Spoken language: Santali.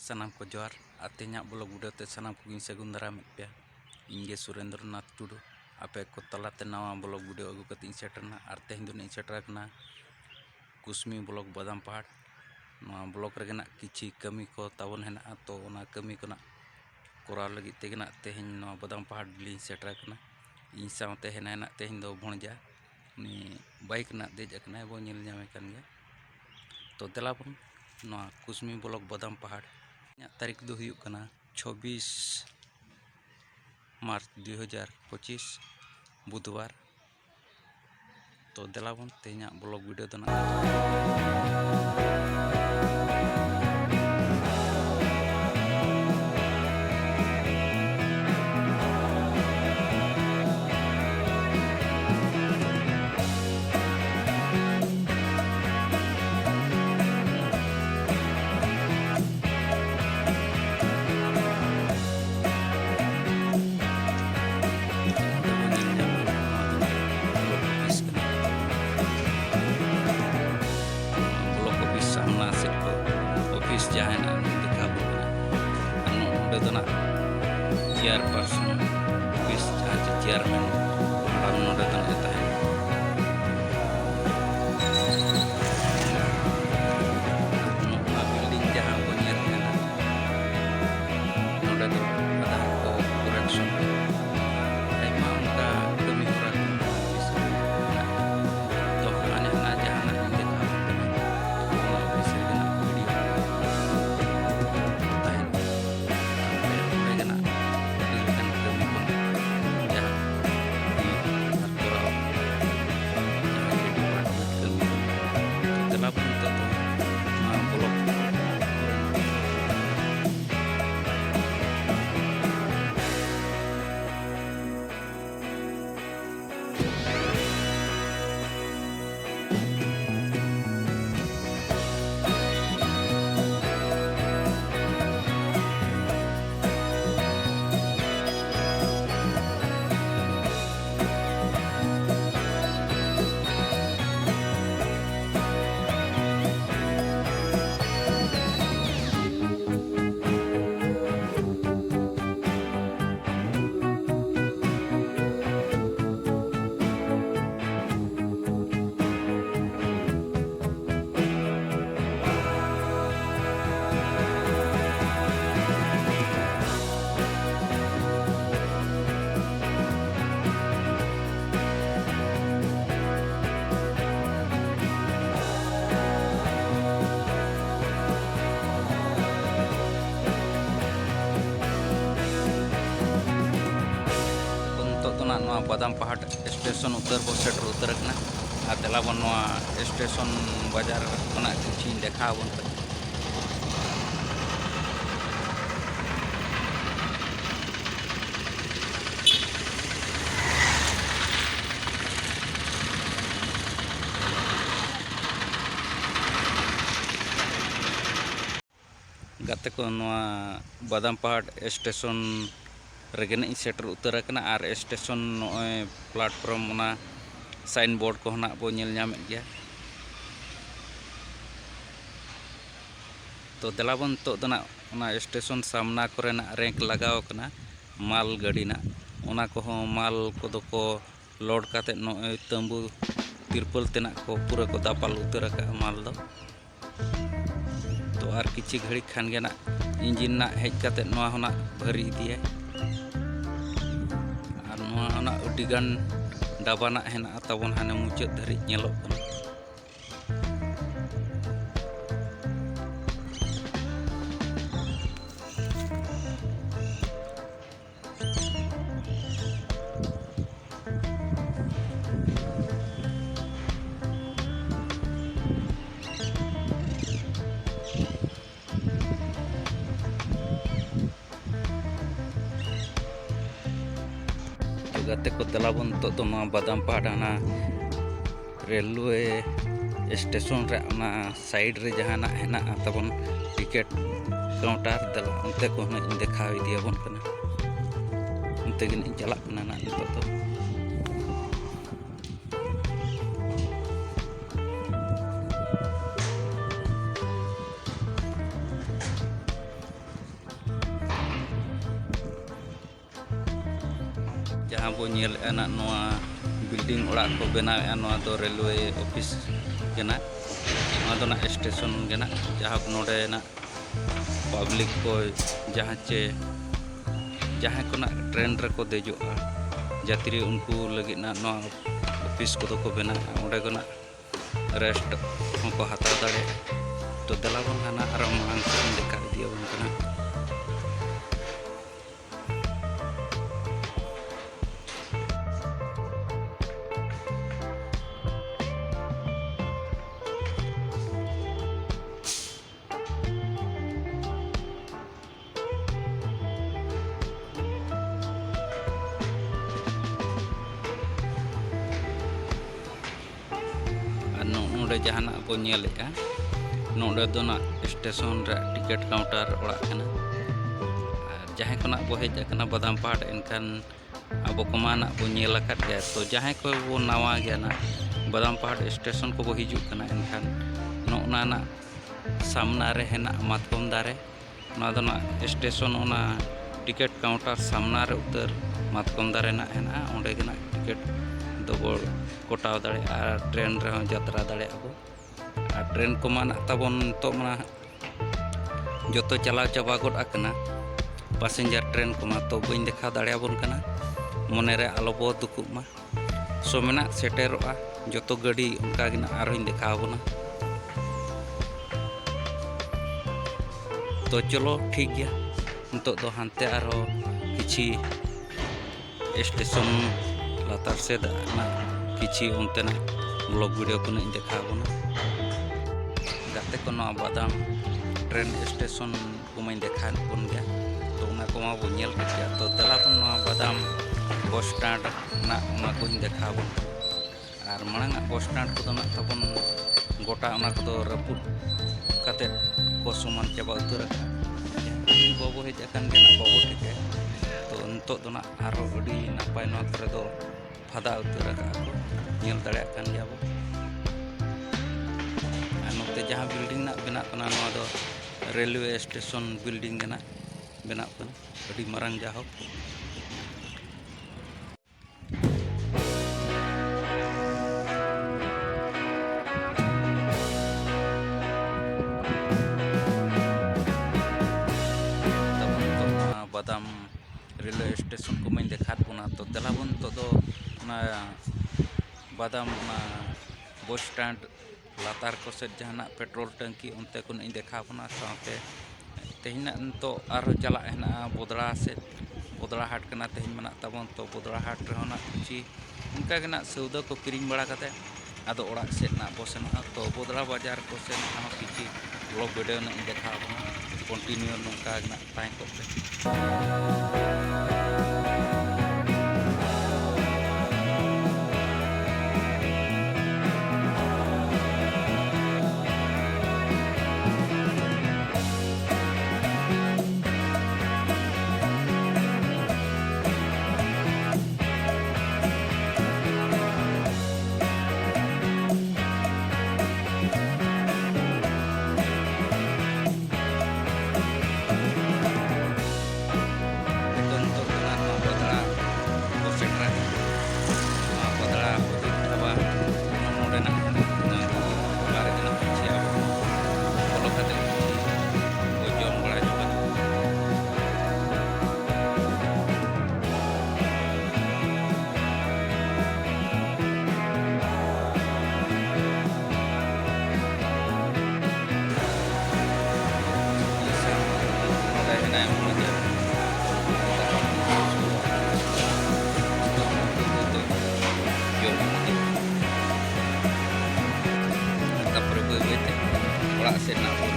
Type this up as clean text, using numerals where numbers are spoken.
सानाम को जोहार आतेኛ ब्लॉग वीडियो ते सानाम को सगुन दाराम पे इंगे सुरेंद्रनाथ टुडू आपे को तलाते नवा ब्लॉग वीडियो अगु कती सेटरना और तेहन दुनी सेटरना कुसमी ब्लॉग बादाम पहाड़ नवा ब्लॉग रेगना किछि कमी को तावन हेना तो ओना कमी कोना कोरा लगी तेगना तेहन नवा बादाम पहाड़ ली सेटरना इन सावते हेना तेहन दो भणजा नि बाइक ना देज अकना बो नेल ᱧᱟᱢᱮ कान गया तो देलाबन नवा कुसमी ब्लॉग बादाम पहाड़ तारीख दो हुयुक कना 26 मार्च 2025 बुधवार तो देलाबन तेहना ब्लॉग वीडियो दो जहाँ देखा बोलना चेयरपर्सन ऑफिस जहाँ चेयरमैन नोड़े बिल्डिंग जहाँ बन नोड़े आधार को करेक्शन आयमा उनका कमी हो तो हाने हाना जहाँ देखा ऑफिस बादाम पहाड़ स्टेशन उत्तर बस सेटर उत्तर देलाबन स्टेशन बाजार कि देखा बन गाते को बादाम पहाड़ स्टेशन रेगने सेटर उत्तर और स्टेशन नॉय प्लेटफॉर्म साइन बोर्ड को ना बो नेल ᱧᱟᱢᱮ गया तो देलाबन तो दना स्टेशन सामना कोरेना रैंक लगाव कना माल गाड़ी ना ओना को माल को दो को लोड काते नॉय तंबू तिरपल तेना को पूरा को दापाल उत्तर का माल दो तो आर किछि घड़ी खान गे ना इंजिन ना हेज काते नोआ होना भरी दिए अडिगान डाबाना हेना तबन हाने मुचाद धरी नेलोग कना गाते को देलाबन तो बादाम पहाड़ रेलवे स्टेशन रे साइड रे जहाँ हेना तबन टिकेट काउंटर देला उनते को देखा दियाबन कना उनते गिन चला नितो तो जहाँ बो नेलेगा ना नोआ बिल्डिंग ओड़ा को बनावेगा नोआ दो रेलवे ऑफिस केना नोआ दो ना स्टेशन केना जहाँ नोडे ना पब्लिक को जहाँ चे जहाँ को ना ट्रेन रको देजोगा यात्री उनको लगे ना नोआ ऑफिस को दो को बनावेगा ओडे को ना रेस्ट को हता दाड़े तो दलाबन हाना आरो मांग से देखा दिया बन कना नोडे जहाना बो नेलेगा नोडे दो ना स्टेशन रे टिकट काउंटर ओड़ा कना जहाँ को ना बो हेज कना बादाम पहाड़ एनखान अब कमाना बो नेल आकाद गया तो जहाँ को बो नवा गया ना बादाम पहाड़ स्टेशन को बो हिजू कना एनखान नोना ना सामना रे हेना मातकम दारे ना दो ना स्टेशन ओना टिकट काउंटर सामना रे उतर मातकम दारे ना हेना ओंडे गना टिकट दो बो कोटाव दाड़े और ट्रेन रे यात्रा दाड़े अब ट्रेन को माना तबन तो मना जो तो चलाव चाबा गोड आकना पैसेंजर ट्रेन को मा तो बइन देखा दाड़ेबन कना मने रे आलो बो दुकुब मा सो मेना सेटेरोआ जो तो गाड़ी उनका गिना आरोइन देखा बना तो चलो ठीक गया तो हानते आरो किछि स्टेशन लातार से ना किछि उनतेना ब्लॉग वीडियो को नहीं देखा बना गाते को नवा बादाम ट्रेन स्टेशन को मैं देखा बन गया तो उना को मा बो नेल गया तो दला बन नवा बादाम बस स्टैंड ना उना को देखा बन और मांग बस स्टैंड को ना तबन गोटा उना को रपुट काते को समान चाबा उतर बाबू हेज अकान के ना बाबू ठीक है तो नितो दो ना आरो अडी नापाय नवा करे दो फादा उतर का को नेल दाड़े अकान गया बो नोते जहाँ बिल्डिंग ना बना कना नवा दो रेलवे स्टेशन बिल्डिंग ना बना कना अडी मारंग जाहो बादाम रेलवे स्टेशन को मैं देखा बना तो दलाबन तो दो ना बादाम ना बस स्टैंड लातार को से जहाना पेट्रोल टंकी उनते को नहीं देखा बना साथे तेहिना तो आरो चला हेना बोदड़ा से बोदड़ा हाट कना तेहिन मना तबन तो बोदड़ा हाट रहना कुची उनका के ना सौदा को किरिंग बड़ा कते आदो ओड़ा से ना बसना तो बोदड़ा बाजार को से ना किची ब्लॉग वीडियो ना देखा बना कंटिन्यू नोका ना ताई को से ना